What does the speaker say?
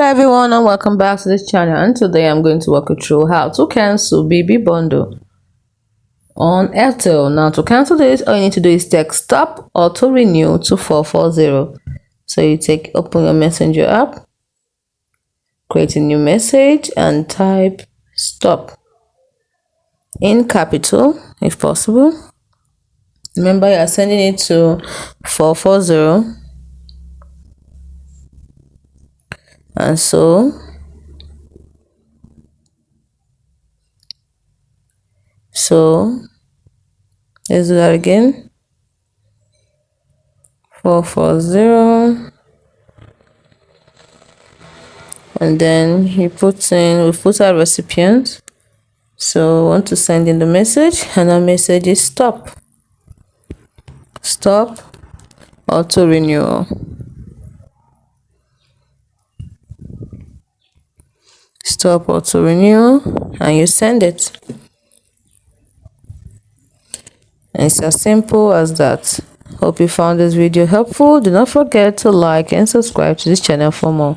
Hello everyone and welcome back to this channel, and today I'm going to walk you through how to cancel BB bundle on Airtel. Now, to cancel this, all you need to do is text stop auto renew to 440. So you open your messenger app, create a new message and type stop in capital if possible. Remember, you are sending it to 440, and so let's do that again. 440, and then we put our recipient. So we want to send in the message, and our message is stop auto renewal. Stop auto renewal, and you send it. And it's as simple as that. Hope you found this video helpful. Do not forget to like and subscribe to this channel for more.